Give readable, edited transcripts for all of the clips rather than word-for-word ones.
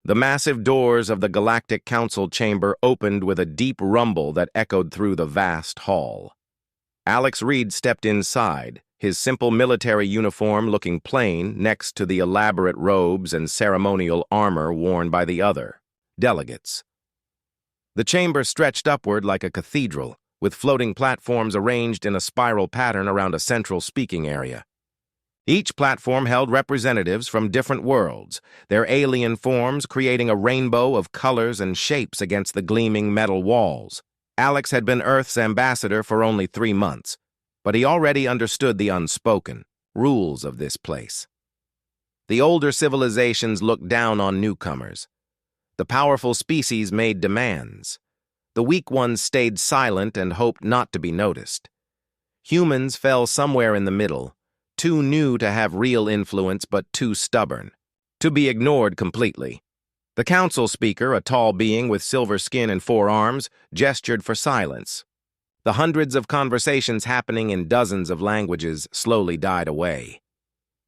The massive doors of the Galactic Council chamber opened with a deep rumble that echoed through the vast hall. Alex Reed stepped inside, his simple military uniform looking plain next to the elaborate robes and ceremonial armor worn by the other delegates. The chamber stretched upward like a cathedral, with floating platforms arranged in a spiral pattern around a central speaking area. Each platform held representatives from different worlds, their alien forms creating a rainbow of colors and shapes against the gleaming metal walls. Alex had been Earth's ambassador for only 3 months, but he already understood the unspoken rules of this place. The older civilizations looked down on newcomers. The powerful species made demands. The weak ones stayed silent and hoped not to be noticed. Humans fell somewhere in the middle, too new to have real influence but too stubborn to be ignored completely. The council speaker, a tall being with silver skin and 4 arms, gestured for silence. The hundreds of conversations happening in dozens of languages slowly died away.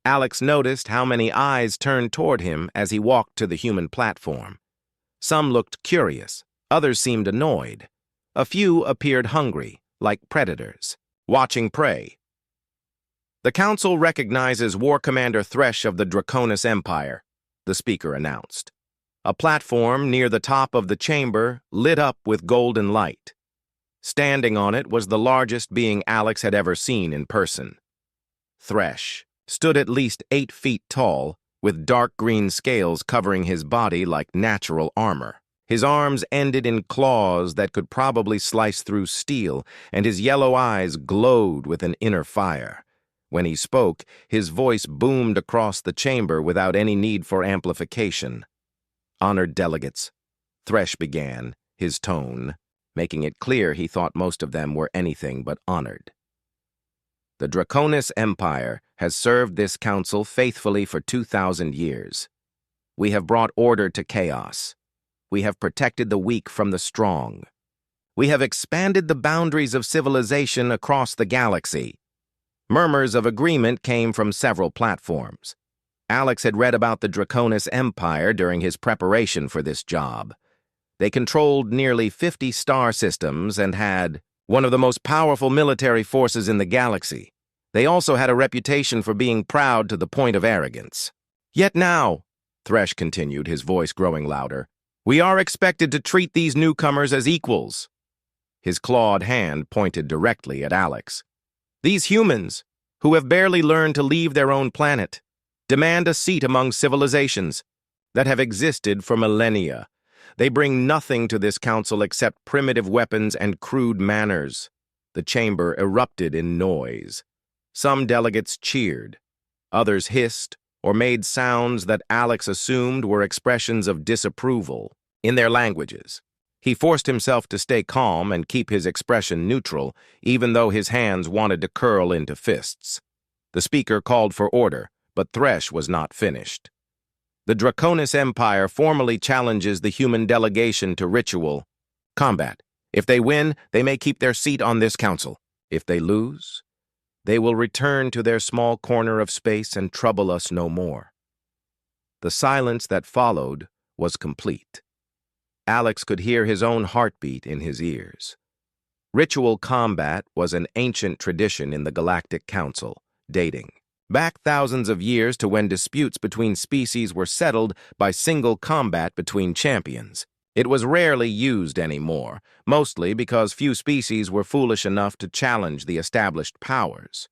Alex noticed how many eyes turned toward him as he walked to the human platform. Some looked curious, others seemed annoyed. A few appeared hungry, like predators, watching prey. "The Council recognizes War Commander Thresh of the Draconis Empire," the speaker announced. A platform near the top of the chamber lit up with golden light. Standing on it was the largest being Alex had ever seen in person. Thresh stood at least 8 feet tall, with dark green scales covering his body like natural armor. His arms ended in claws that could probably slice through steel, and his yellow eyes glowed with an inner fire. When he spoke, his voice boomed across the chamber without any need for amplification. "Honored delegates," Thresh began, his tone making it clear he thought most of them were anything but honored. "The Draconis Empire has served this council faithfully for 2,000 years. We have brought order to chaos. We have protected the weak from the strong. We have expanded the boundaries of civilization across the galaxy." Murmurs of agreement came from several platforms. Alex had read about the Draconis Empire during his preparation for this job. They controlled nearly 50 star systems and had one of the most powerful military forces in the galaxy. They also had a reputation for being proud to the point of arrogance. "Yet now," Thresh continued, his voice growing louder, "we are expected to treat these newcomers as equals." His clawed hand pointed directly at Alex. "These humans, who have barely learned to leave their own planet, demand a seat among civilizations that have existed for millennia. They bring nothing to this council except primitive weapons and crude manners." The chamber erupted in noise. Some delegates cheered. Others hissed or made sounds that Alex assumed were expressions of disapproval in their languages. He forced himself to stay calm and keep his expression neutral, even though his hands wanted to curl into fists. The speaker called for order, but Thresh was not finished. "The Draconis Empire formally challenges the human delegation to ritual combat. If they win, they may keep their seat on this council. If they lose, they will return to their small corner of space and trouble us no more." The silence that followed was complete. Alex could hear his own heartbeat in his ears. Ritual combat was an ancient tradition in the Galactic Council, dating back thousands of years to when disputes between species were settled by single combat between champions. It was rarely used anymore, mostly because few species were foolish enough to challenge the established powers.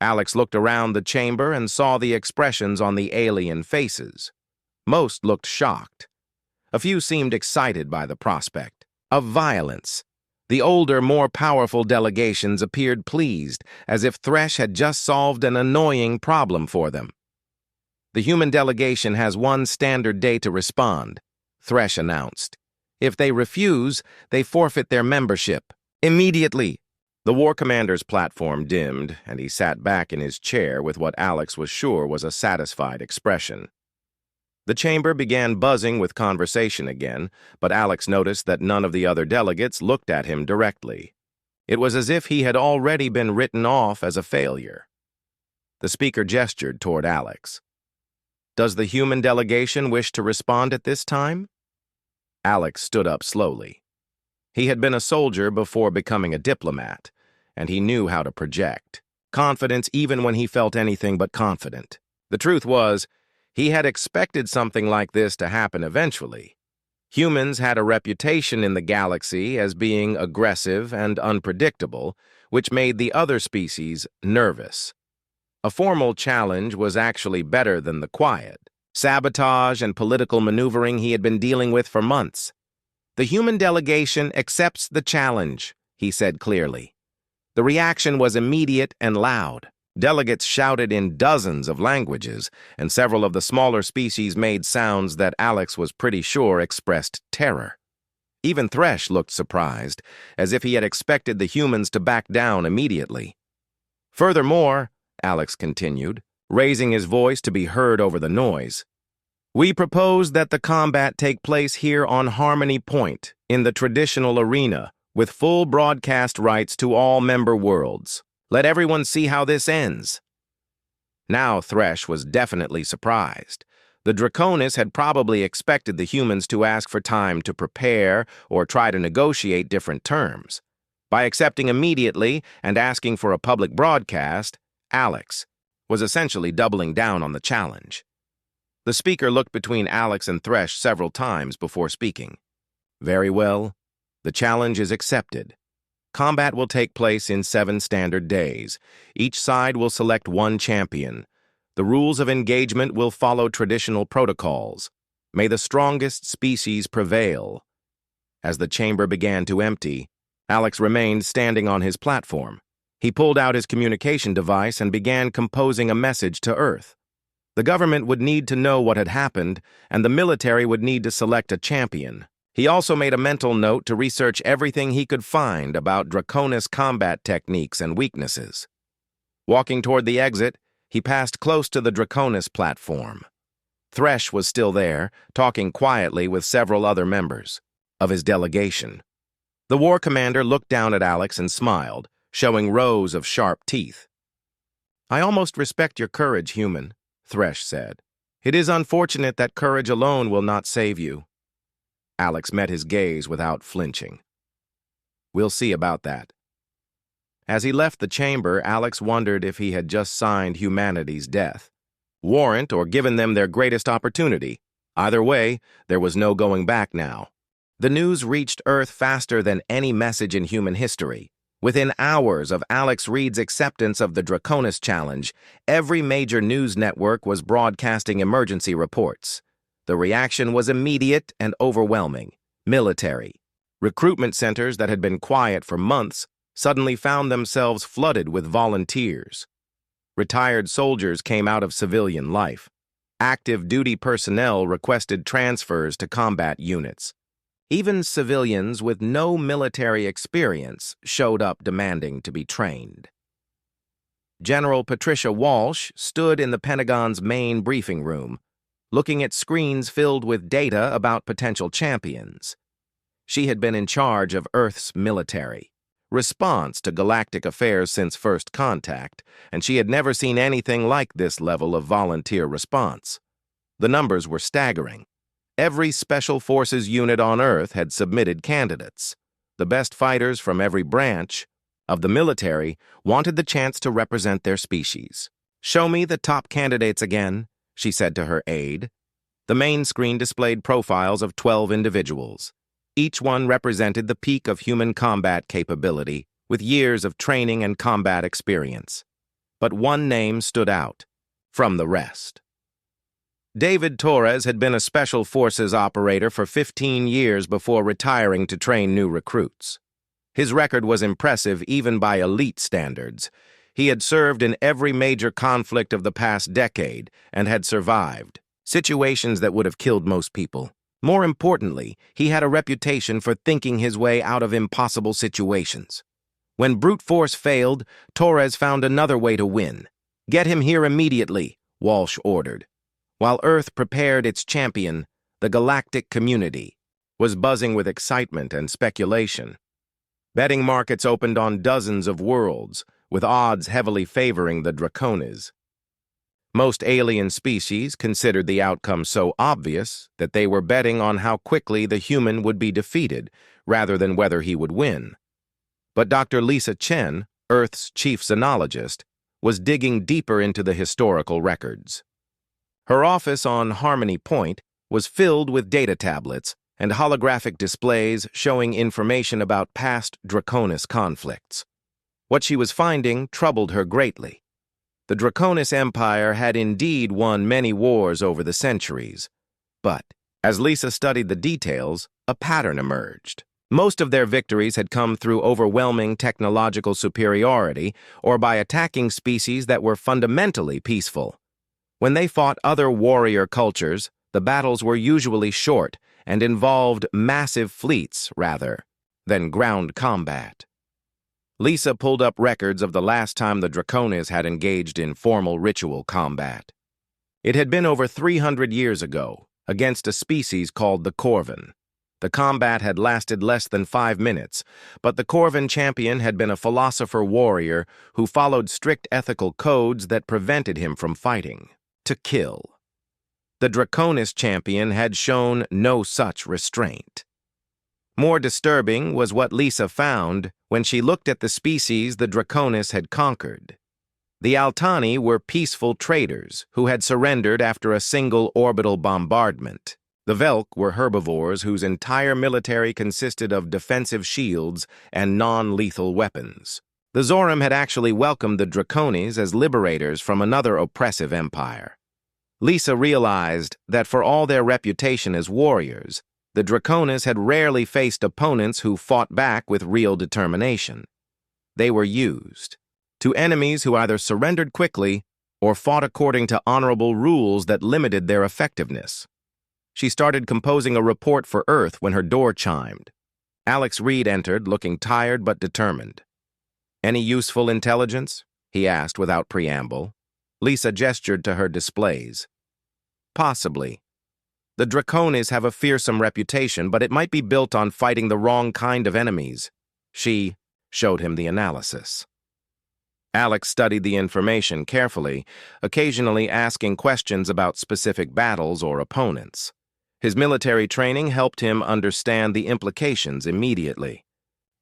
Alex looked around the chamber and saw the expressions on the alien faces. Most looked shocked. A few seemed excited by the prospect of violence. The older, more powerful delegations appeared pleased, as if Thresh had just solved an annoying problem for them. "The human delegation has 1 standard day to respond," Thresh announced. "If they refuse, they forfeit their membership. Immediately." The War Commander's platform dimmed, and he sat back in his chair with what Alex was sure was a satisfied expression. The chamber began buzzing with conversation again, but Alex noticed that none of the other delegates looked at him directly. It was as if he had already been written off as a failure. The speaker gestured toward Alex. Does the human delegation wish to respond at this time? Alex stood up slowly. He had been a soldier before becoming a diplomat, and he knew how to project confidence even when he felt anything but confident. The truth was, he had expected something like this to happen eventually. Humans had a reputation in the galaxy as being aggressive and unpredictable, which made the other species nervous. A formal challenge was actually better than the quiet sabotage and political maneuvering he had been dealing with for months. The human delegation accepts the challenge, he said clearly. The reaction was immediate and loud. Delegates shouted in dozens of languages, and several of the smaller species made sounds that Alex was pretty sure expressed terror. Even Thresh looked surprised, as if he had expected the humans to back down immediately. Furthermore, Alex continued, raising his voice to be heard over the noise, we propose that the combat take place here on Harmony Point, in the traditional arena, with full broadcast rights to all member worlds. Let everyone see how this ends. Now Thresh was definitely surprised. The Draconis had probably expected the humans to ask for time to prepare or try to negotiate different terms. By accepting immediately and asking for a public broadcast, Alex was essentially doubling down on the challenge. The speaker looked between Alex and Thresh several times before speaking. Very well. The challenge is accepted. Combat will take place in 7 standard days. Each side will select one champion. The rules of engagement will follow traditional protocols. May the strongest species prevail. As the chamber began to empty, Alex remained standing on his platform. He pulled out his communication device and began composing a message to Earth. The government would need to know what had happened, and the military would need to select a champion. He also made a mental note to research everything he could find about Draconis combat techniques and weaknesses. Walking toward the exit, he passed close to the Draconis platform. Thresh was still there, talking quietly with several other members of his delegation. The war commander looked down at Alex and smiled, showing rows of sharp teeth. I almost respect your courage, human, Thresh said. It is unfortunate that courage alone will not save you. Alex met his gaze without flinching. We'll see about that. As he left the chamber, Alex wondered if he had just signed humanity's death. Warrant or given them their greatest opportunity. Either way, there was no going back now. The news reached Earth faster than any message in human history. Within hours of Alex Reed's acceptance of the Draconis challenge, every major news network was broadcasting emergency reports. The reaction was immediate and overwhelming. Military. Recruitment centers that had been quiet for months suddenly found themselves flooded with volunteers. Retired soldiers came out of civilian life. Active duty personnel requested transfers to combat units. Even civilians with no military experience showed up demanding to be trained. General Patricia Walsh stood in the Pentagon's main briefing room, looking at screens filled with data about potential champions. She had been in charge of Earth's military response to galactic affairs since first contact, and she had never seen anything like this level of volunteer response. The numbers were staggering. Every Special Forces unit on Earth had submitted candidates. The best fighters from every branch of the military wanted the chance to represent their species. Show me the top candidates again, she said to her aide. The main screen displayed profiles of 12 individuals. Each one represented the peak of human combat capability, with years of training and combat experience. But one name stood out from the rest. David Torres had been a Special Forces operator for 15 years before retiring to train new recruits. His record was impressive even by elite standards. He had served in every major conflict of the past decade and had survived situations that would have killed most people. More importantly, he had a reputation for thinking his way out of impossible situations. When brute force failed, Torres found another way to win. Get him here immediately, Walsh ordered. While Earth prepared its champion, the galactic community was buzzing with excitement and speculation. Betting markets opened on dozens of worlds, with odds heavily favoring the Draconis. Most alien species considered the outcome so obvious that they were betting on how quickly the human would be defeated rather than whether he would win. But Dr. Lisa Chen, Earth's chief xenologist, was digging deeper into the historical records. Her office on Harmony Point was filled with data tablets and holographic displays showing information about past Draconis conflicts. What she was finding troubled her greatly. The Draconis Empire had indeed won many wars over the centuries, but as Lisa studied the details, a pattern emerged. Most of their victories had come through overwhelming technological superiority or by attacking species that were fundamentally peaceful. When they fought other warrior cultures, the battles were usually short and involved massive fleets rather than ground combat. Lisa pulled up records of the last time the Draconis had engaged in formal ritual combat. It had been over 300 years ago, against a species called the Corvin. The combat had lasted less than 5 minutes, but the Corvin champion had been a philosopher warrior who followed strict ethical codes that prevented him from fighting, to kill. The Draconis champion had shown no such restraint. More disturbing was what Lisa found when she looked at the species the Draconis had conquered. The Altani were peaceful traders who had surrendered after a single orbital bombardment. The Velk were herbivores whose entire military consisted of defensive shields and non-lethal weapons. The Zoram had actually welcomed the Draconis as liberators from another oppressive empire. Lisa realized that for all their reputation as warriors, the Draconis had rarely faced opponents who fought back with real determination. They were used to enemies who either surrendered quickly or fought according to honorable rules that limited their effectiveness. She started composing a report for Earth when her door chimed. Alex Reed entered, looking tired but determined. "Any useful intelligence?" he asked without preamble. Lisa gestured to her displays. "Possibly. The Draconis have a fearsome reputation, but it might be built on fighting the wrong kind of enemies." She showed him the analysis. Alex studied the information carefully, occasionally asking questions about specific battles or opponents. His military training helped him understand the implications immediately.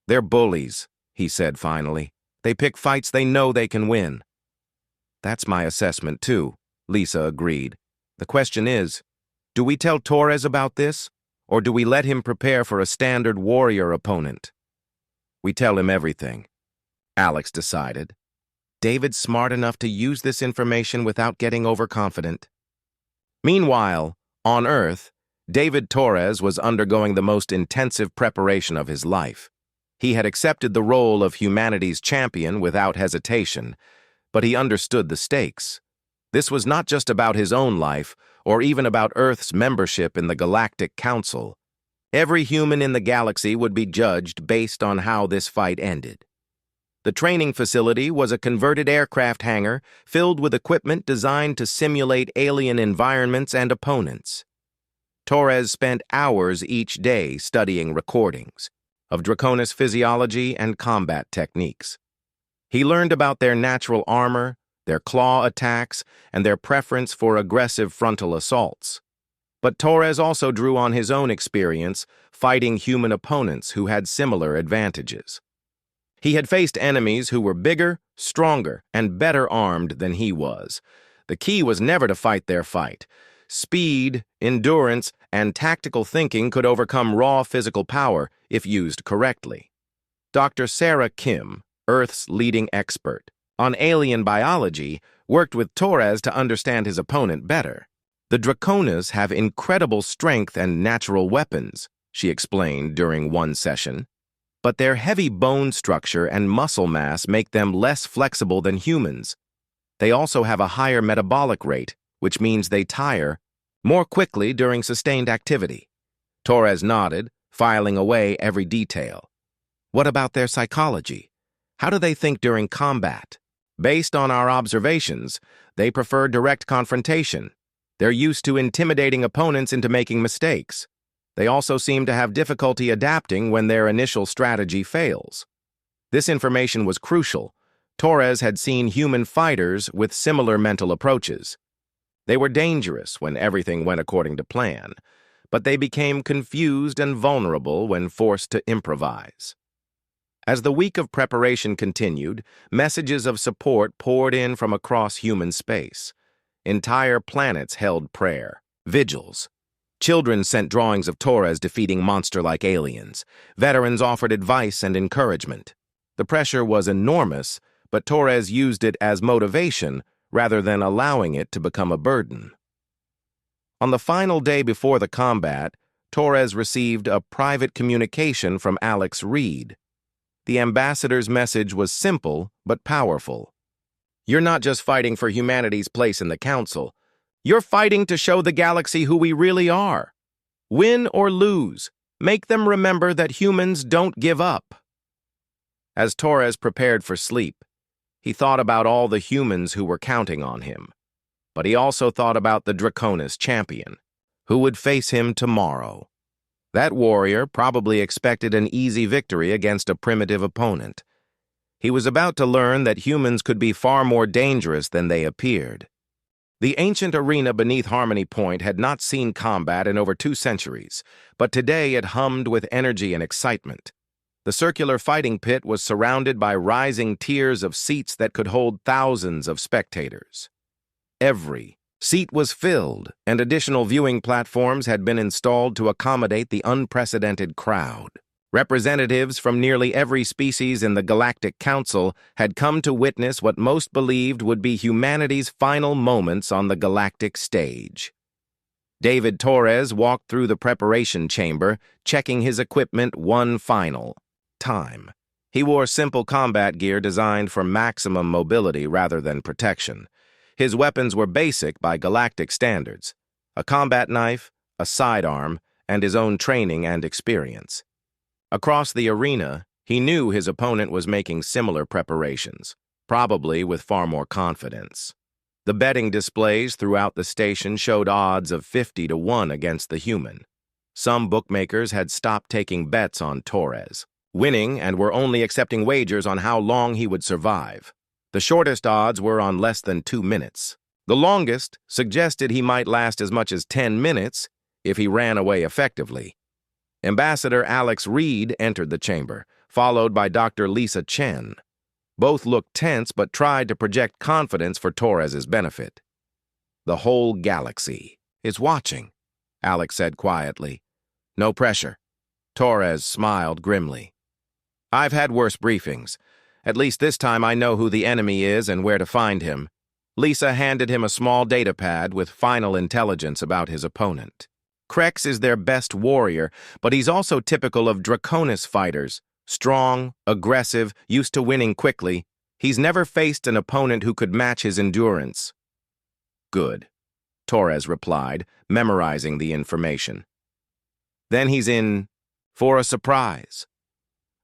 "They're bullies," he said finally. "They pick fights they know they can win." "That's my assessment too," Lisa agreed. "The question is, do we tell Torres about this, or do we let him prepare for a standard warrior opponent?" "We tell him everything," Alex decided. "David's smart enough to use this information without getting overconfident." Meanwhile, on Earth, David Torres was undergoing the most intensive preparation of his life. He had accepted the role of humanity's champion without hesitation, but he understood the stakes. This was not just about his own life, or even about Earth's membership in the Galactic Council. Every human in the galaxy would be judged based on how this fight ended. The training facility was a converted aircraft hangar filled with equipment designed to simulate alien environments and opponents. Torres spent hours each day studying recordings of Draconis physiology and combat techniques. He learned about their natural armor, their claw attacks, and their preference for aggressive frontal assaults. But Torres also drew on his own experience fighting human opponents who had similar advantages. He had faced enemies who were bigger, stronger, and better armed than he was. The key was never to fight their fight. Speed, endurance, and tactical thinking could overcome raw physical power if used correctly. Dr. Sarah Kim, Earth's leading expert on alien biology, worked with Torres to understand his opponent better. "The Draconis have incredible strength and natural weapons," she explained during one session. "But their heavy bone structure and muscle mass make them less flexible than humans. They also have a higher metabolic rate, which means they tire more quickly during sustained activity." Torres nodded, filing away every detail. "What about their psychology? How do they think during combat?" "Based on our observations, they prefer direct confrontation. They're used to intimidating opponents into making mistakes. They also seem to have difficulty adapting when their initial strategy fails." This information was crucial. Torres had seen human fighters with similar mental approaches. They were dangerous when everything went according to plan, but they became confused and vulnerable when forced to improvise. As the week of preparation continued, messages of support poured in from across human space. Entire planets held prayer, vigils. Children sent drawings of Torres defeating monster-like aliens. Veterans offered advice and encouragement. The pressure was enormous, but Torres used it as motivation rather than allowing it to become a burden. On the final day before the combat, Torres received a private communication from Alex Reed. The ambassador's message was simple but powerful. "You're not just fighting for humanity's place in the Council. You're fighting to show the galaxy who we really are. Win or lose, make them remember that humans don't give up." As Torres prepared for sleep, he thought about all the humans who were counting on him. But he also thought about the Draconis champion, who would face him tomorrow. That warrior probably expected an easy victory against a primitive opponent. He was about to learn that humans could be far more dangerous than they appeared. The ancient arena beneath Harmony Point had not seen combat in over 2 centuries, but today it hummed with energy and excitement. The circular fighting pit was surrounded by rising tiers of seats that could hold thousands of spectators. Every seat was filled, and additional viewing platforms had been installed to accommodate the unprecedented crowd. Representatives from nearly every species in the Galactic Council had come to witness what most believed would be humanity's final moments on the galactic stage. David Torres walked through the preparation chamber, checking his equipment one final time. He wore simple combat gear designed for maximum mobility rather than protection. His weapons were basic by galactic standards: a combat knife, a sidearm, and his own training and experience. Across the arena, he knew his opponent was making similar preparations, probably with far more confidence. The betting displays throughout the station showed odds of 50-1 against the human. Some bookmakers had stopped taking bets on Torres, winning, and were only accepting wagers on how long he would survive. The shortest odds were on less than 2 minutes. The longest suggested he might last as much as 10 minutes if he ran away effectively. Ambassador Alex Reed entered the chamber, followed by Dr. Lisa Chen. Both looked tense but tried to project confidence for Torres's benefit. "The whole galaxy is watching," Alex said quietly. "No pressure." Torres smiled grimly. "I've had worse briefings. At least this time I know who the enemy is and where to find him." Lisa handed him a small data pad with final intelligence about his opponent. Krex is their best warrior, but he's also typical of Draconis fighters. Strong, aggressive, used to winning quickly. He's never faced an opponent who could match his endurance. "Good," Torres replied, memorizing the information. "Then he's in for a surprise."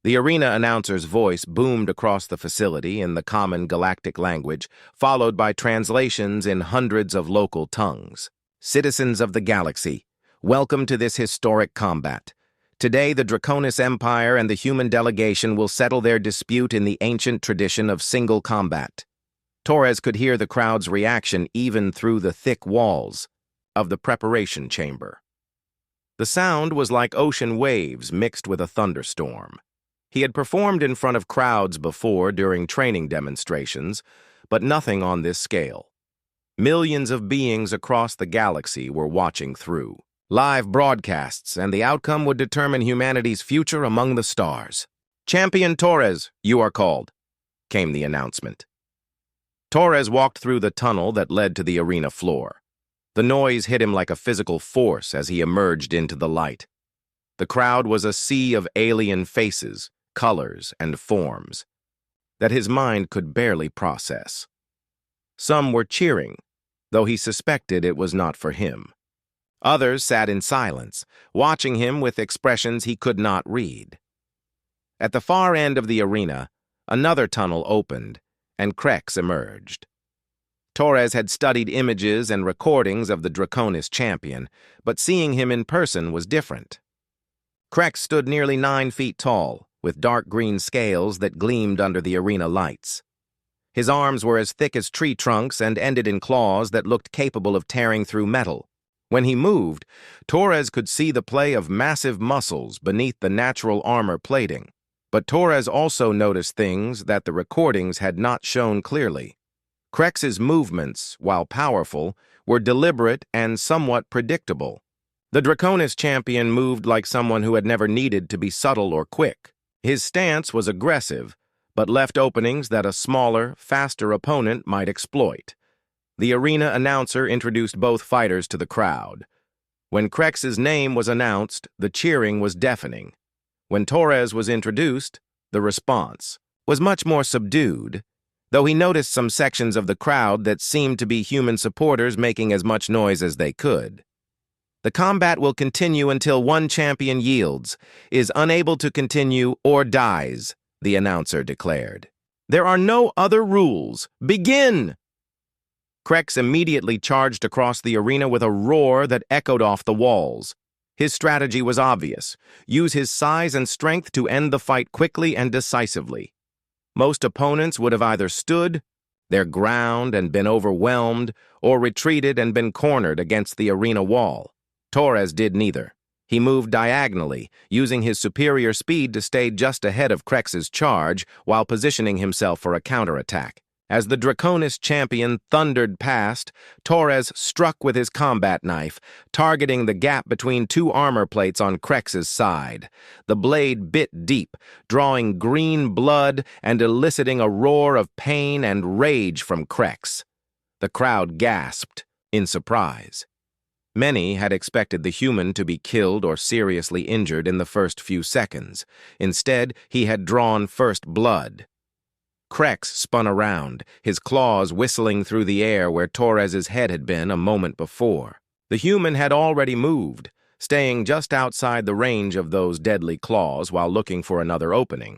The arena announcer's voice boomed across the facility in the common galactic language, followed by translations in hundreds of local tongues. "Citizens of the galaxy, welcome to this historic combat. Today, the Draconis Empire and the human delegation will settle their dispute in the ancient tradition of single combat." Torres could hear the crowd's reaction even through the thick walls of the preparation chamber. The sound was like ocean waves mixed with a thunderstorm. He had performed in front of crowds before during training demonstrations, but nothing on this scale. Millions of beings across the galaxy were watching through. Live broadcasts, and the outcome would determine humanity's future among the stars. "Champion Torres, you are called," came the announcement. Torres walked through the tunnel that led to the arena floor. The noise hit him like a physical force as he emerged into the light. The crowd was a sea of alien faces, colors, and forms that his mind could barely process. Some were cheering, though he suspected it was not for him. Others sat in silence, watching him with expressions he could not read. At the far end of the arena, another tunnel opened, and Krex emerged. Torres had studied images and recordings of the Draconis champion, but seeing him in person was different. Krex stood nearly 9 feet tall, with dark green scales that gleamed under the arena lights. His arms were as thick as tree trunks and ended in claws that looked capable of tearing through metal. When he moved, Torres could see the play of massive muscles beneath the natural armor plating. But Torres also noticed things that the recordings had not shown clearly. Krex's movements, while powerful, were deliberate and somewhat predictable. The Draconis champion moved like someone who had never needed to be subtle or quick. His stance was aggressive, but left openings that a smaller, faster opponent might exploit. The arena announcer introduced both fighters to the crowd. When Krex's name was announced, the cheering was deafening. When Torres was introduced, the response was much more subdued, though he noticed some sections of the crowd that seemed to be human supporters making as much noise as they could. The combat will continue until one champion yields, is unable to continue, or dies, the announcer declared. There are no other rules. Begin! Krex immediately charged across the arena with a roar that echoed off the walls. His strategy was obvious. Use his size and strength to end the fight quickly and decisively. Most opponents would have either stood their ground and been overwhelmed, or retreated and been cornered against the arena wall. Torres did neither. He moved diagonally, using his superior speed to stay just ahead of Krex's charge while positioning himself for a counterattack. As the Draconis champion thundered past, Torres struck with his combat knife, targeting the gap between two armor plates on Krex's side. The blade bit deep, drawing green blood and eliciting a roar of pain and rage from Krex. The crowd gasped in surprise. Many had expected the human to be killed or seriously injured in the first few seconds. Instead, he had drawn first blood. Krex spun around, his claws whistling through the air where Torres's head had been a moment before. The human had already moved, staying just outside the range of those deadly claws while looking for another opening.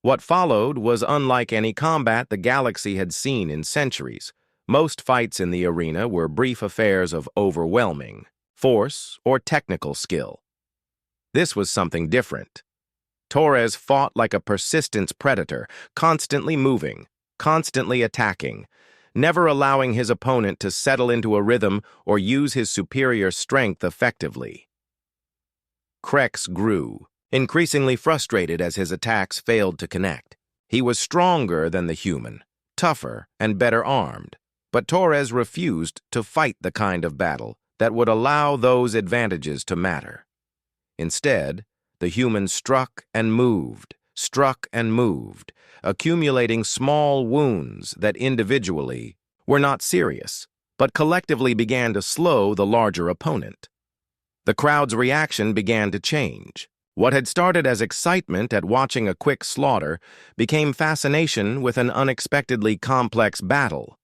What followed was unlike any combat the galaxy had seen in centuries. Most fights in the arena were brief affairs of overwhelming force or technical skill. This was something different. Torres fought like a persistent predator, constantly moving, constantly attacking, never allowing his opponent to settle into a rhythm or use his superior strength effectively. Krex grew, increasingly frustrated as his attacks failed to connect. He was stronger than the human, tougher and better armed, but Torres refused to fight the kind of battle that would allow those advantages to matter. Instead, the human struck and moved, accumulating small wounds that individually were not serious, but collectively began to slow the larger opponent. The crowd's reaction began to change. What had started as excitement at watching a quick slaughter became fascination with an unexpectedly complex battle.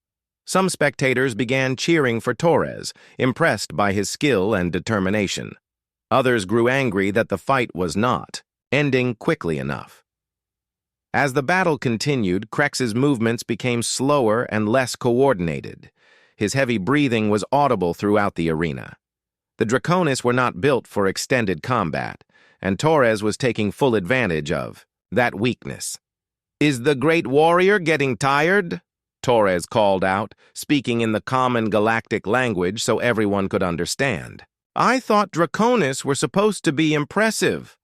Some spectators began cheering for Torres, impressed by his skill and determination. Others grew angry that the fight was not ending quickly enough. As the battle continued, Krex's movements became slower and less coordinated. His heavy breathing was audible throughout the arena. The Draconis were not built for extended combat, and Torres was taking full advantage of that weakness. "Is the great warrior getting tired?" Torres called out, speaking in the common galactic language so everyone could understand. "I thought Draconis were supposed to be impressive."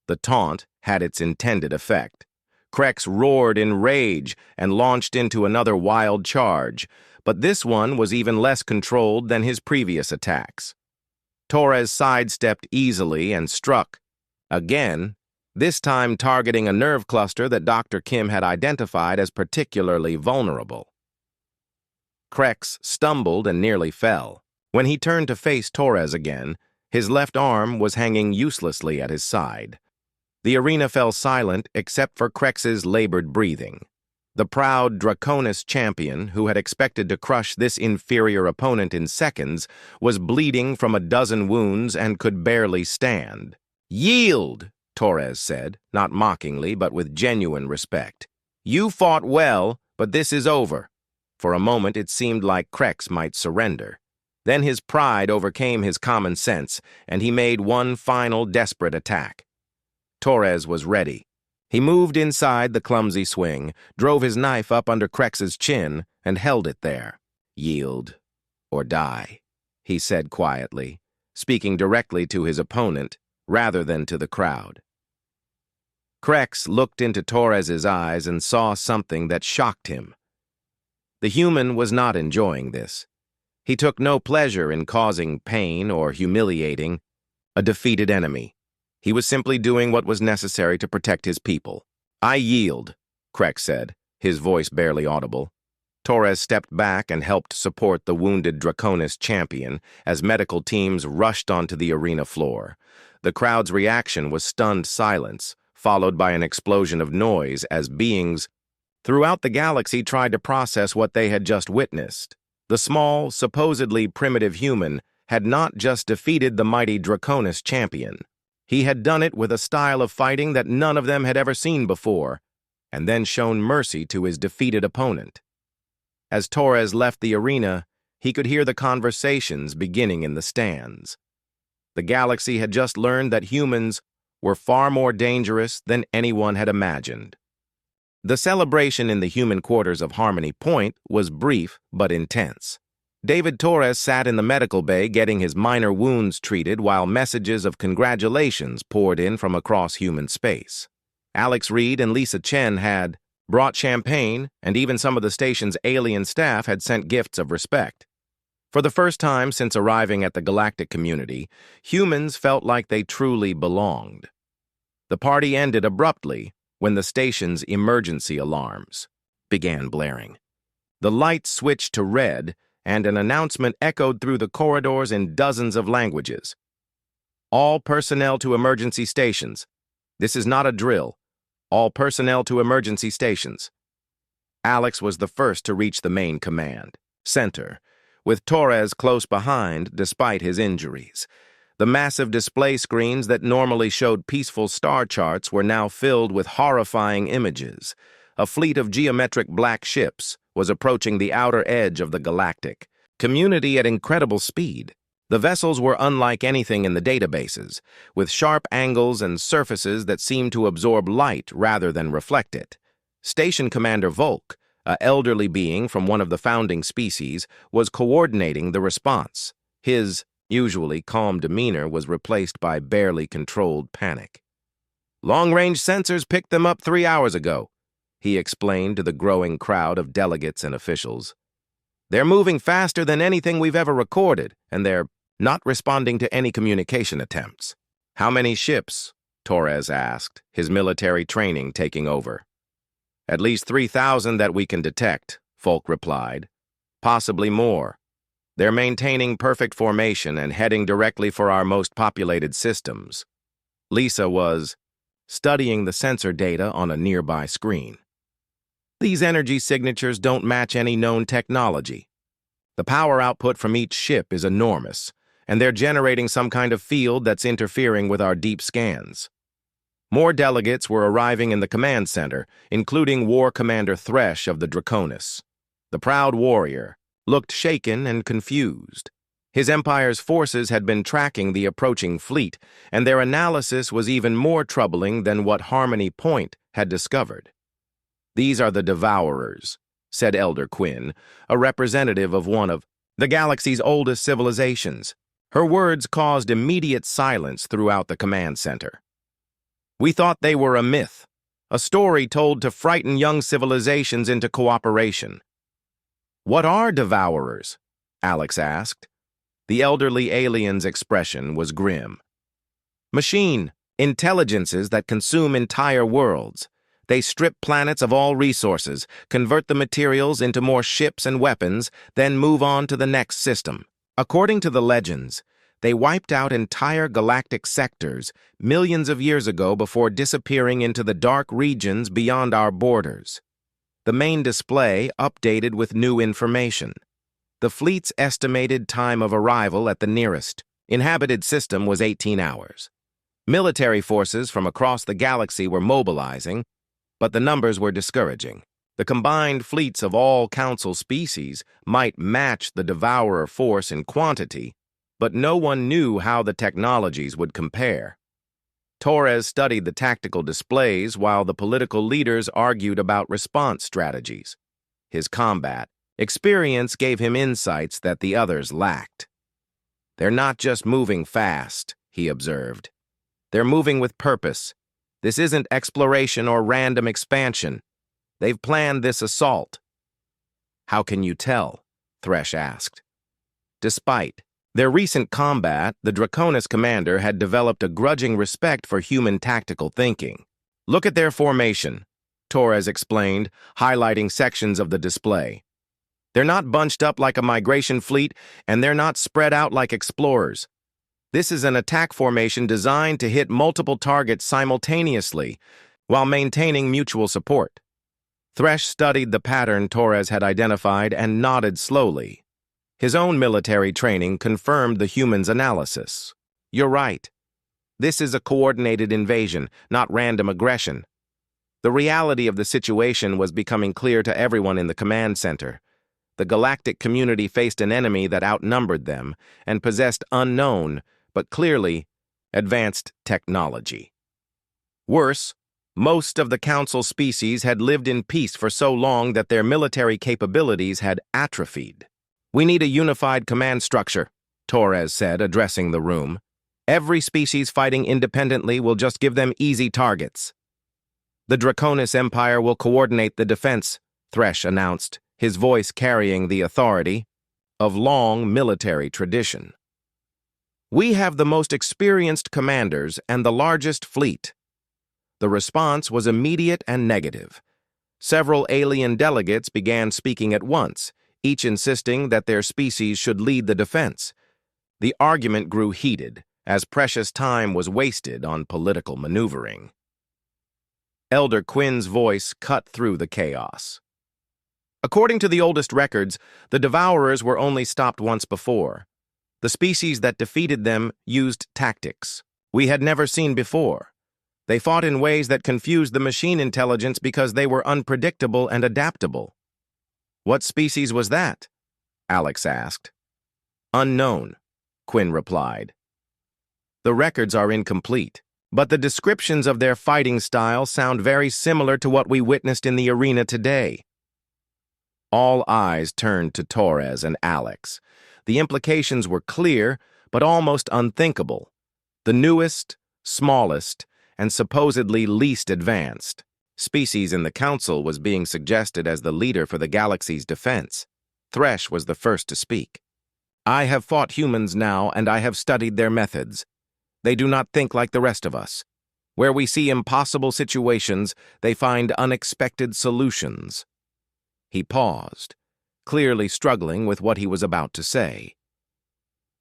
The taunt had its intended effect. Krex roared in rage and launched into another wild charge, but this one was even less controlled than his previous attacks. Torres sidestepped easily and struck again, this time targeting a nerve cluster that Dr. Kim had identified as particularly vulnerable. Krex stumbled and nearly fell. When he turned to face Torres again, his left arm was hanging uselessly at his side. The arena fell silent except for Krex's labored breathing. The proud Draconis champion, who had expected to crush this inferior opponent in seconds, was bleeding from a dozen wounds and could barely stand. "Yield," Torres said, not mockingly but with genuine respect. "You fought well, but this is over." For a moment it seemed like Krex might surrender. Then his pride overcame his common sense, and he made one final desperate attack. Torres was ready. He moved inside the clumsy swing, drove his knife up under Krex's chin, and held it there. "Yield or die," he said quietly, speaking directly to his opponent rather than to the crowd. Krex looked into Torres's eyes and saw something that shocked him. The human was not enjoying this. He took no pleasure in causing pain or humiliating a defeated enemy. He was simply doing what was necessary to protect his people. "I yield," Krex said, his voice barely audible. Torres stepped back and helped support the wounded Draconis champion as medical teams rushed onto the arena floor. The crowd's reaction was stunned silence, followed by an explosion of noise as beings throughout the galaxy tried to process what they had just witnessed. The small, supposedly primitive human had not just defeated the mighty Draconis champion. He had done it with a style of fighting that none of them had ever seen before, and then shown mercy to his defeated opponent. As Torres left the arena, he could hear the conversations beginning in the stands. The galaxy had just learned that humans were far more dangerous than anyone had imagined. The celebration in the human quarters of Harmony Point was brief but intense. David Torres sat in the medical bay getting his minor wounds treated while messages of congratulations poured in from across human space. Alex Reed and Lisa Chen had brought champagne, and even some of the station's alien staff had sent gifts of respect. For the first time since arriving at the galactic community, humans felt like they truly belonged. The party ended abruptly when the station's emergency alarms began blaring. The lights switched to red, and an announcement echoed through the corridors in dozens of languages. "All personnel to emergency stations. This is not a drill. All personnel to emergency stations." Alex was the first to reach the main command center, with Torres close behind despite his injuries. The massive display screens that normally showed peaceful star charts were now filled with horrifying images. A fleet of geometric black ships was approaching the outer edge of the galactic community at incredible speed. The vessels were unlike anything in the databases, with sharp angles and surfaces that seemed to absorb light rather than reflect it. Station Commander Volk, an elderly being from one of the founding species, was coordinating the response. His usually calm demeanor was replaced by barely controlled panic. "Long-range sensors picked them up 3 hours ago," he explained to the growing crowd of delegates and officials. "They're moving faster than anything we've ever recorded, and they're not responding to any communication attempts." "How many ships?" Torres asked, his military training taking over. "At least 3,000 that we can detect," Volk replied. "Possibly more. They're maintaining perfect formation and heading directly for our most populated systems." Lisa was studying the sensor data on a nearby screen. "These energy signatures don't match any known technology. The power output from each ship is enormous, and they're generating some kind of field that's interfering with our deep scans." More delegates were arriving in the command center, including War Commander Thresh of the Draconis. The proud warrior looked shaken and confused. His empire's forces had been tracking the approaching fleet, and their analysis was even more troubling than what Harmony Point had discovered. "These are the Devourers," said Elder Quinn, a representative of one of the galaxy's oldest civilizations. Her words caused immediate silence throughout the command center. "We thought they were a myth, a story told to frighten young civilizations into cooperation." "What are Devourers?" Alex asked. The elderly alien's expression was grim. "Machine, intelligences that consume entire worlds. They strip planets of all resources, convert the materials into more ships and weapons, then move on to the next system. According to the legends, they wiped out entire galactic sectors millions of years ago before disappearing into the dark regions beyond our borders." The main display updated with new information. The fleet's estimated time of arrival at the nearest inhabited system was 18 hours. Military forces from across the galaxy were mobilizing, but the numbers were discouraging. The combined fleets of all Council species might match the Devourer force in quantity, but no one knew how the technologies would compare. Torres studied the tactical displays while the political leaders argued about response strategies. His combat experience gave him insights that the others lacked. "They're not just moving fast," he observed. "They're moving with purpose. This isn't exploration or random expansion. They've planned this assault." "How can you tell?" Thresh asked. Despite their recent combat, the Draconis commander had developed a grudging respect for human tactical thinking. "Look at their formation," Torres explained, highlighting sections of the display. "They're not bunched up like a migration fleet, and they're not spread out like explorers. This is an attack formation designed to hit multiple targets simultaneously, while maintaining mutual support." Thresh studied the pattern Torres had identified and nodded slowly. His own military training confirmed the human's analysis. "You're right. This is a coordinated invasion, not random aggression." The reality of the situation was becoming clear to everyone in the command center. The galactic community faced an enemy that outnumbered them and possessed unknown, but clearly advanced technology. Worse, most of the Council species had lived in peace for so long that their military capabilities had atrophied. "We need a unified command structure," Torres said, addressing the room. "Every species fighting independently will just give them easy targets." "The Draconis Empire will coordinate the defense," Thresh announced, his voice carrying the authority of long military tradition. "We have the most experienced commanders and the largest fleet." The response was immediate and negative. Several alien delegates began speaking at once, each insisting that their species should lead the defense. The argument grew heated, as precious time was wasted on political maneuvering. Elder Quinn's voice cut through the chaos. "According to the oldest records, the Devourers were only stopped once before. The species that defeated them used tactics we had never seen before. They fought in ways that confused the machine intelligence because they were unpredictable and adaptable." "What species was that?" Alex asked. "Unknown," Quinn replied. "The records are incomplete, but the descriptions of their fighting style sound very similar to what we witnessed in the arena today." All eyes turned to Torres and Alex. The implications were clear, but almost unthinkable. The newest, smallest, and supposedly least advanced species in the Council was being suggested as the leader for the galaxy's defense. Thresh was the first to speak. "I have fought humans now, and I have studied their methods. They do not think like the rest of us. Where we see impossible situations, they find unexpected solutions." He paused, clearly struggling with what he was about to say.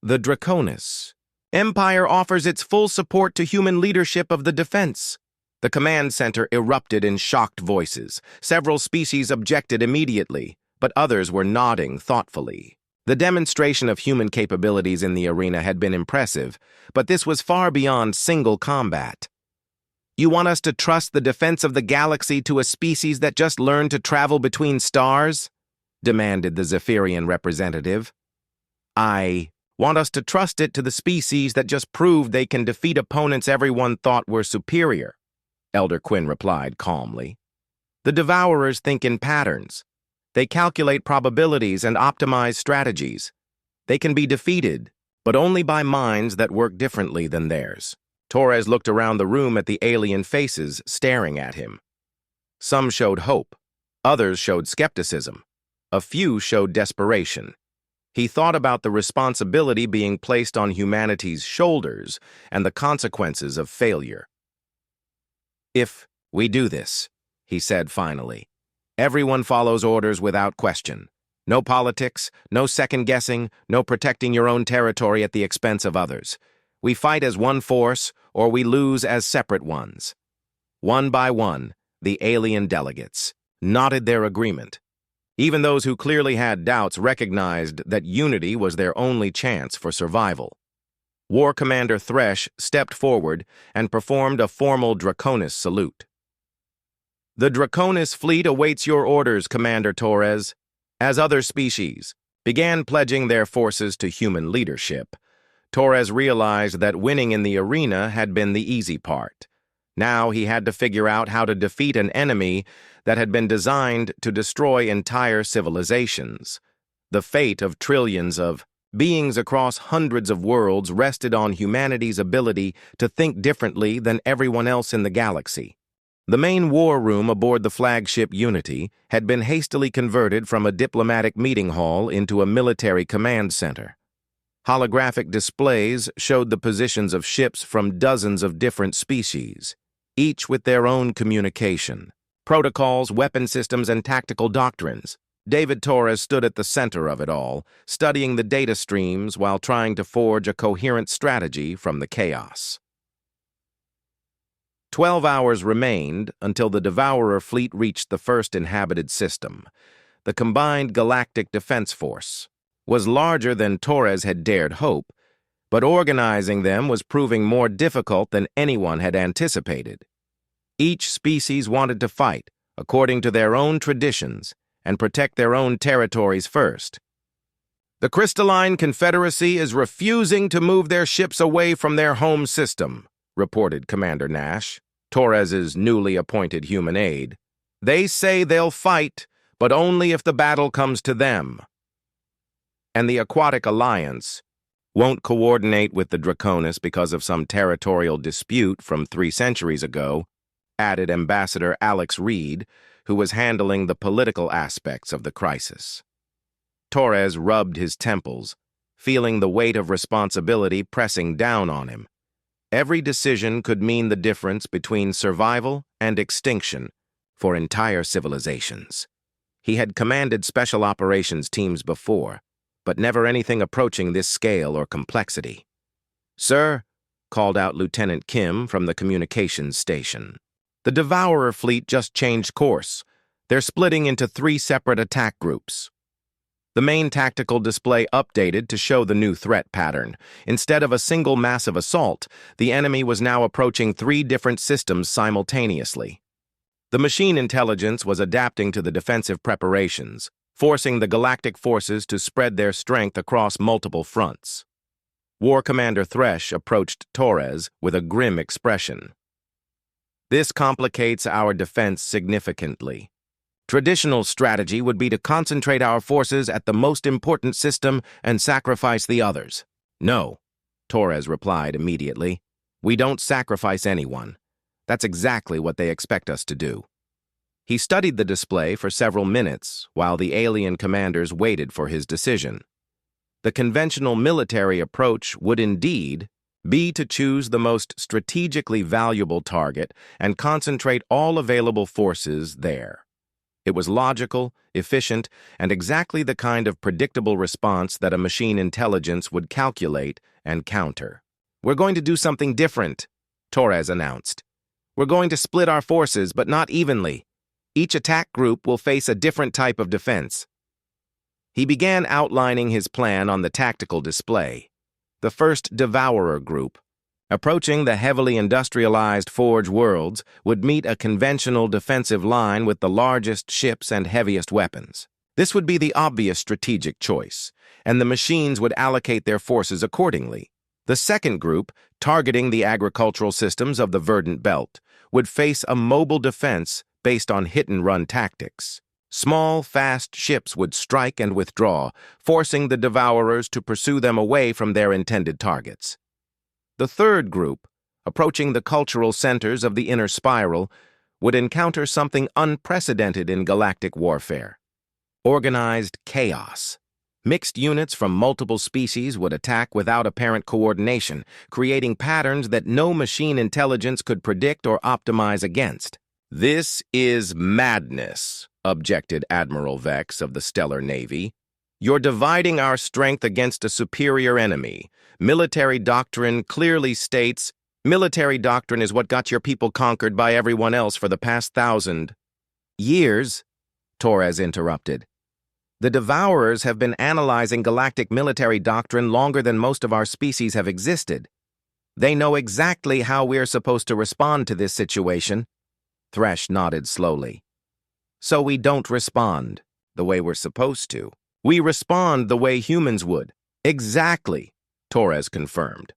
"The Draconis Empire offers its full support to human leadership of the defense." The command center erupted in shocked voices. Several species objected immediately, but others were nodding thoughtfully. The demonstration of human capabilities in the arena had been impressive, but this was far beyond single combat. "You want us to trust the defense of the galaxy to a species that just learned to travel between stars?" demanded the Zephyrian representative. "I want us to trust it to the species that just proved they can defeat opponents everyone thought were superior," Elder Quinn replied calmly. "The Devourers think in patterns. They calculate probabilities and optimize strategies. They can be defeated, but only by minds that work differently than theirs." Torres looked around the room at the alien faces staring at him. Some showed hope. Others showed skepticism. A few showed desperation. He thought about the responsibility being placed on humanity's shoulders and the consequences of failure. "If we do this," he said finally, "everyone follows orders without question. No politics, no second-guessing, no protecting your own territory at the expense of others. We fight as one force, or we lose as separate ones." One by one, the alien delegates nodded their agreement. Even those who clearly had doubts recognized that unity was their only chance for survival. War Commander Thresh stepped forward and performed a formal Draconis salute. "The Draconis fleet awaits your orders, Commander Torres." As other species began pledging their forces to human leadership, Torres realized that winning in the arena had been the easy part. Now he had to figure out how to defeat an enemy that had been designed to destroy entire civilizations. The fate of trillions of beings across hundreds of worlds rested on humanity's ability to think differently than everyone else in the galaxy. The main war room aboard the flagship Unity had been hastily converted from a diplomatic meeting hall into a military command center. Holographic displays showed the positions of ships from dozens of different species, each with their own communication, protocols, weapon systems, and tactical doctrines. David Torres stood at the center of it all, studying the data streams while trying to forge a coherent strategy from the chaos. 12 hours remained until the Devourer fleet reached the first inhabited system. The combined Galactic Defense Force was larger than Torres had dared hope, but organizing them was proving more difficult than anyone had anticipated. Each species wanted to fight according to their own traditions and protect their own territories first. The Crystalline Confederacy is refusing to move their ships away from their home system, reported Commander Nash, Torres's newly appointed human aide. They say they'll fight, but only if the battle comes to them. And the Aquatic Alliance won't coordinate with the Draconis because of some territorial dispute from 3 centuries ago, added Ambassador Alex Reed, who was handling the political aspects of the crisis. Torres rubbed his temples, feeling the weight of responsibility pressing down on him. Every decision could mean the difference between survival and extinction for entire civilizations. He had commanded special operations teams before, but never anything approaching this scale or complexity. "Sir," called out Lieutenant Kim from the communications station. "The Devourer fleet just changed course. They're splitting into 3 separate attack groups." The main tactical display updated to show the new threat pattern. Instead of a single massive assault, the enemy was now approaching 3 different systems simultaneously. The machine intelligence was adapting to the defensive preparations, forcing the galactic forces to spread their strength across multiple fronts. War Commander Thresh approached Torres with a grim expression. "This complicates our defense significantly. Traditional strategy would be to concentrate our forces at the most important system and sacrifice the others." "No," Torres replied immediately. "We don't sacrifice anyone. That's exactly what they expect us to do." He studied the display for several minutes while the alien commanders waited for his decision. The conventional military approach would indeed be to choose the most strategically valuable target and concentrate all available forces there. It was logical, efficient, and exactly the kind of predictable response that a machine intelligence would calculate and counter. "We're going to do something different," Torres announced. "We're going to split our forces, but not evenly. Each attack group will face a different type of defense." He began outlining his plan on the tactical display. The first Devourer group, approaching the heavily industrialized Forge worlds, would meet a conventional defensive line with the largest ships and heaviest weapons. This would be the obvious strategic choice, and the machines would allocate their forces accordingly. The second group, targeting the agricultural systems of the Verdant Belt, would face a mobile defense based on hit-and-run tactics. Small, fast ships would strike and withdraw, forcing the Devourers to pursue them away from their intended targets. The third group, approaching the cultural centers of the Inner Spiral, would encounter something unprecedented in galactic warfare: organized chaos. Mixed units from multiple species would attack without apparent coordination, creating patterns that no machine intelligence could predict or optimize against. "This is madness," objected Admiral Vex of the Stellar Navy. "You're dividing our strength against a superior enemy. Military doctrine clearly states, military doctrine is what got your people conquered by everyone else for the past 1,000 years, Torres interrupted. "The Devourers have been analyzing galactic military doctrine longer than most of our species have existed. They know exactly how we're supposed to respond to this situation." Thresh nodded slowly. "So we don't respond the way we're supposed to. We respond the way humans would." "Exactly," Torres confirmed.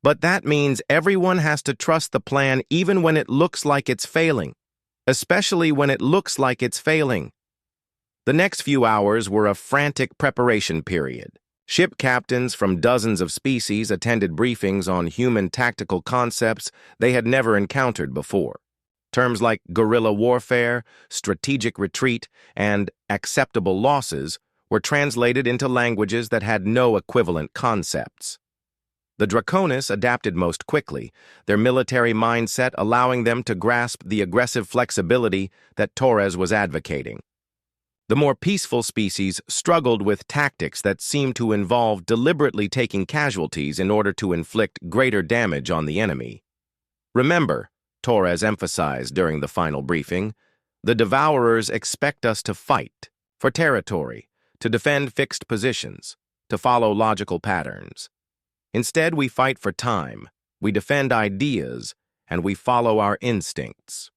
"But that means everyone has to trust the plan even when it looks like it's failing. Especially when it looks like it's failing." The next few hours were a frantic preparation period. Ship captains from dozens of species attended briefings on human tactical concepts they had never encountered before. Terms like guerrilla warfare, strategic retreat, and acceptable losses were translated into languages that had no equivalent concepts. The Draconis adapted most quickly, their military mindset allowing them to grasp the aggressive flexibility that Torres was advocating. The more peaceful species struggled with tactics that seemed to involve deliberately taking casualties in order to inflict greater damage on the enemy. "Remember," Torres emphasized during the final briefing, "the Devourers expect us to fight, for territory, to defend fixed positions, to follow logical patterns. Instead, we fight for time, we defend ideas, and we follow our instincts."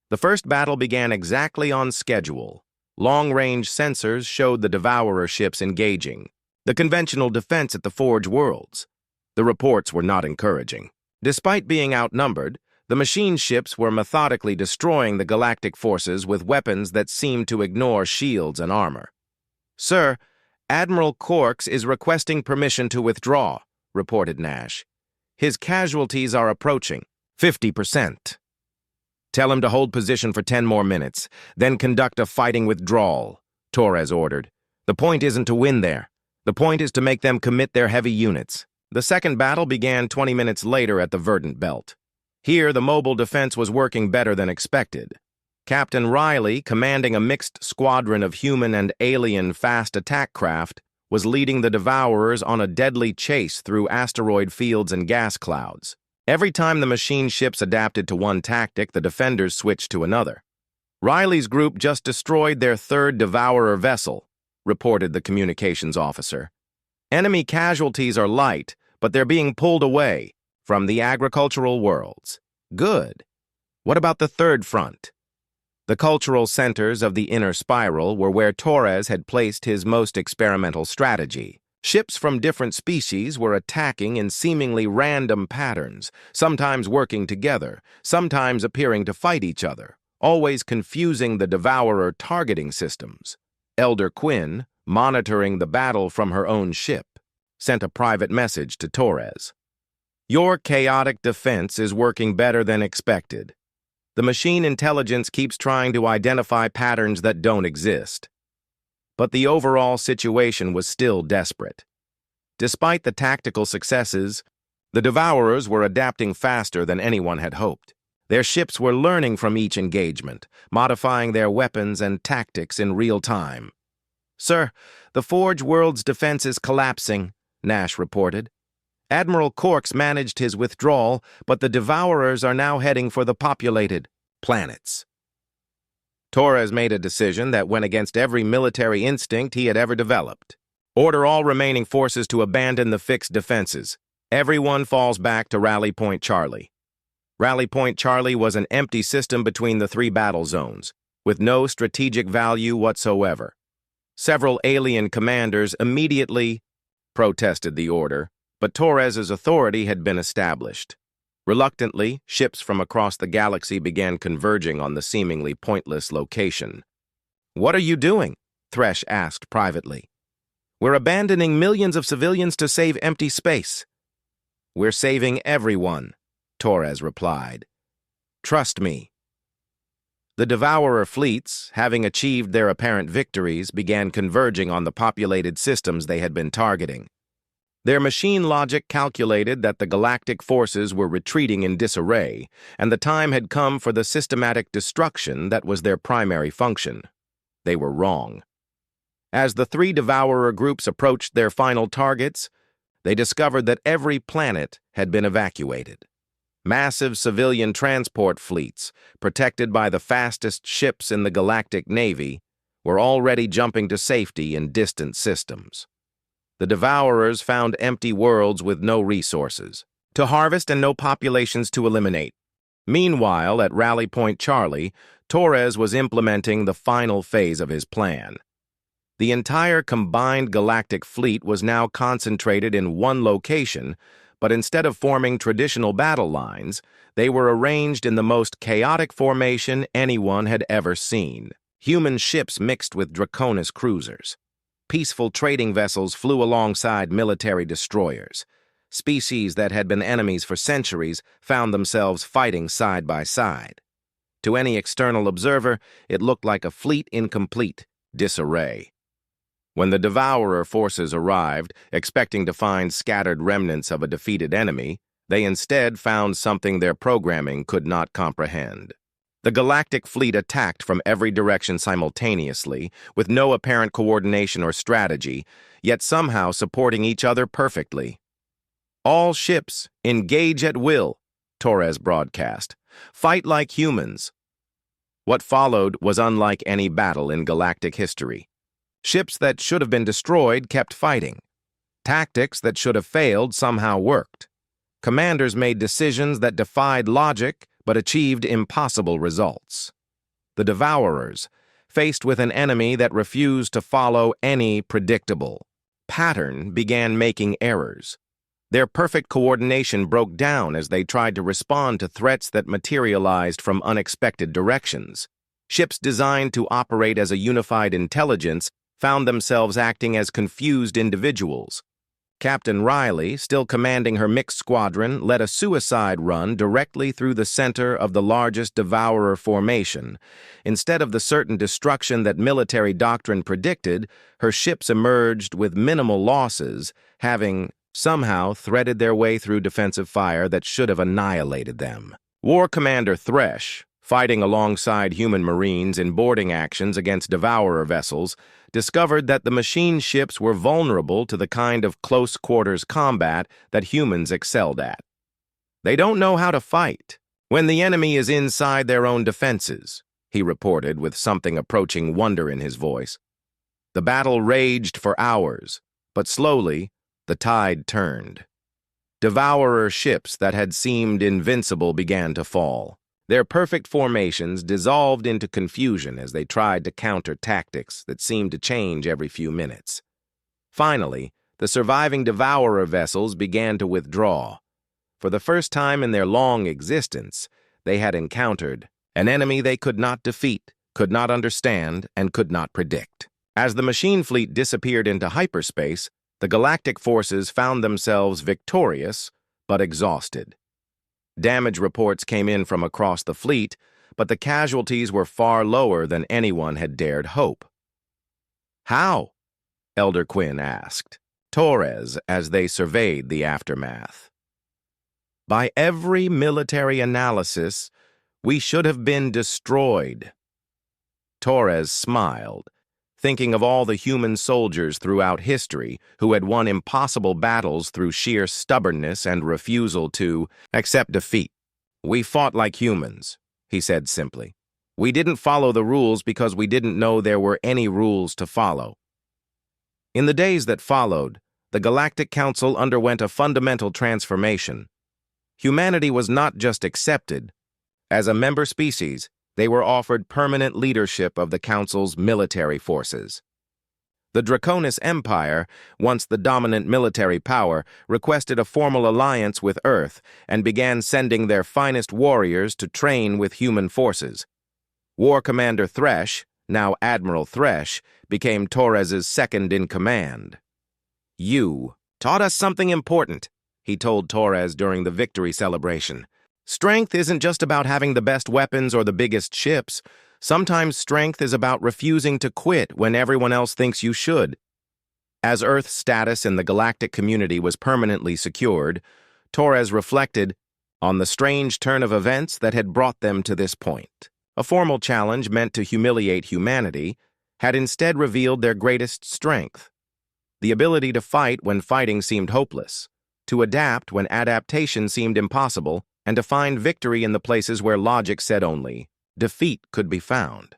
The first battle began exactly on schedule. Long-range sensors showed the Devourer ships engaging, the conventional defense at the Forge worlds. The reports were not encouraging. Despite being outnumbered, the machine ships were methodically destroying the galactic forces with weapons that seemed to ignore shields and armor. "Sir, Admiral Corks is requesting permission to withdraw," reported Nash. "His casualties are approaching 50%. "Tell him to hold position for 10 more minutes, then conduct a fighting withdrawal," Torres ordered. "The point isn't to win there. The point is to make them commit their heavy units." The second battle began 20 minutes later at the Verdant Belt. Here, the mobile defense was working better than expected. Captain Riley, commanding a mixed squadron of human and alien fast attack craft, was leading the Devourers on a deadly chase through asteroid fields and gas clouds. Every time the machine ships adapted to one tactic, the defenders switched to another. "Riley's group just destroyed their third Devourer vessel," reported the communications officer. "Enemy casualties are light, but they're being pulled away from the agricultural worlds." "Good. What about the third front?" The cultural centers of the inner spiral were where Torres had placed his most experimental strategy. Ships from different species were attacking in seemingly random patterns, sometimes working together, sometimes appearing to fight each other, always confusing the Devourer targeting systems. Elder Quinn, monitoring the battle from her own ship, sent a private message to Torres. "Your chaotic defense is working better than expected. The machine intelligence keeps trying to identify patterns that don't exist." But the overall situation was still desperate. Despite the tactical successes, the Devourers were adapting faster than anyone had hoped. Their ships were learning from each engagement, modifying their weapons and tactics in real time. "Sir, the Forge world's defense is collapsing," Nash reported. "Admiral Corks managed his withdrawal, but the Devourers are now heading for the populated planets." Torres made a decision that went against every military instinct he had ever developed. "Order all remaining forces to abandon the fixed defenses. Everyone falls back to Rally Point Charlie." Rally Point Charlie was an empty system between the three battle zones, with no strategic value whatsoever. Several alien commanders immediately protested the order, but Torres's authority had been established. Reluctantly, ships from across the galaxy began converging on the seemingly pointless location. "What are you doing?" Thresh asked privately. "We're abandoning millions of civilians to save empty space." "We're saving everyone," Torres replied. "Trust me." The Devourer fleets, having achieved their apparent victories, began converging on the populated systems they had been targeting. Their machine logic calculated that the galactic forces were retreating in disarray, and the time had come for the systematic destruction that was their primary function. They were wrong. As the three Devourer groups approached their final targets, they discovered that every planet had been evacuated. Massive civilian transport fleets, protected by the fastest ships in the Galactic Navy, were already jumping to safety in distant systems. The Devourers found empty worlds with no resources to harvest and no populations to eliminate. Meanwhile, at Rally Point Charlie, Torres was implementing the final phase of his plan. The entire combined galactic fleet was now concentrated in one location, but instead of forming traditional battle lines, they were arranged in the most chaotic formation anyone had ever seen. Human ships mixed with Draconis cruisers. Peaceful trading vessels flew alongside military destroyers. Species that had been enemies for centuries found themselves fighting side by side. To any external observer, it looked like a fleet in complete disarray. When the Devourer forces arrived, expecting to find scattered remnants of a defeated enemy, they instead found something their programming could not comprehend. The galactic fleet attacked from every direction simultaneously, with no apparent coordination or strategy, yet somehow supporting each other perfectly. "All ships, engage at will," Torres broadcast. "Fight like humans." What followed was unlike any battle in galactic history. Ships that should have been destroyed kept fighting. Tactics that should have failed somehow worked. Commanders made decisions that defied logic but achieved impossible results. The Devourers, faced with an enemy that refused to follow any predictable pattern, began making errors. Their perfect coordination broke down as they tried to respond to threats that materialized from unexpected directions. Ships designed to operate as a unified intelligence found themselves acting as confused individuals. Captain Riley, still commanding her mixed squadron, led a suicide run directly through the center of the largest Devourer formation. Instead of the certain destruction that military doctrine predicted, her ships emerged with minimal losses, having somehow threaded their way through defensive fire that should have annihilated them. War Commander Thresh, fighting alongside human marines in boarding actions against Devourer vessels, discovered that the machine ships were vulnerable to the kind of close-quarters combat that humans excelled at. "They don't know how to fight when the enemy is inside their own defenses," he reported with something approaching wonder in his voice. The battle raged for hours, but slowly the tide turned. Devourer ships that had seemed invincible began to fall. Their perfect formations dissolved into confusion as they tried to counter tactics that seemed to change every few minutes. Finally, the surviving Devourer vessels began to withdraw. For the first time in their long existence, they had encountered an enemy they could not defeat, could not understand, and could not predict. As the machine fleet disappeared into hyperspace, the galactic forces found themselves victorious but exhausted. Damage reports came in from across the fleet, but the casualties were far lower than anyone had dared hope. "How?" Elder Quinn asked Torres as they surveyed the aftermath. "By every military analysis, we should have been destroyed." Torres smiled, thinking of all the human soldiers throughout history who had won impossible battles through sheer stubbornness and refusal to accept defeat. "We fought like humans," he said simply. "We didn't follow the rules because we didn't know there were any rules to follow." In the days that followed, the Galactic Council underwent a fundamental transformation. Humanity was not just accepted. As a member species, they were offered permanent leadership of the Council's military forces. The Draconis Empire, once the dominant military power, requested a formal alliance with Earth and began sending their finest warriors to train with human forces. War Commander Thresh, now Admiral Thresh, became Torres's second-in-command. "You taught us something important," he told Torres during the victory celebration. "Strength isn't just about having the best weapons or the biggest ships. Sometimes strength is about refusing to quit when everyone else thinks you should." As Earth's status in the galactic community was permanently secured, Torres reflected on the strange turn of events that had brought them to this point. A formal challenge meant to humiliate humanity had instead revealed their greatest strength: the ability to fight when fighting seemed hopeless, to adapt when adaptation seemed impossible, and to find victory in the places where logic said only defeat could be found.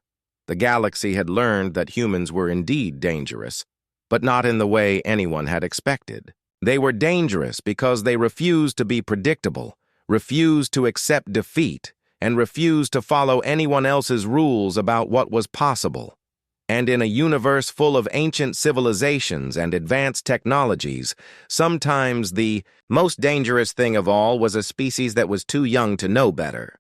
The galaxy had learned that humans were indeed dangerous, but not in the way anyone had expected. They were dangerous because they refused to be predictable, refused to accept defeat, and refused to follow anyone else's rules about what was possible. And in a universe full of ancient civilizations and advanced technologies, sometimes the most dangerous thing of all was a species that was too young to know better.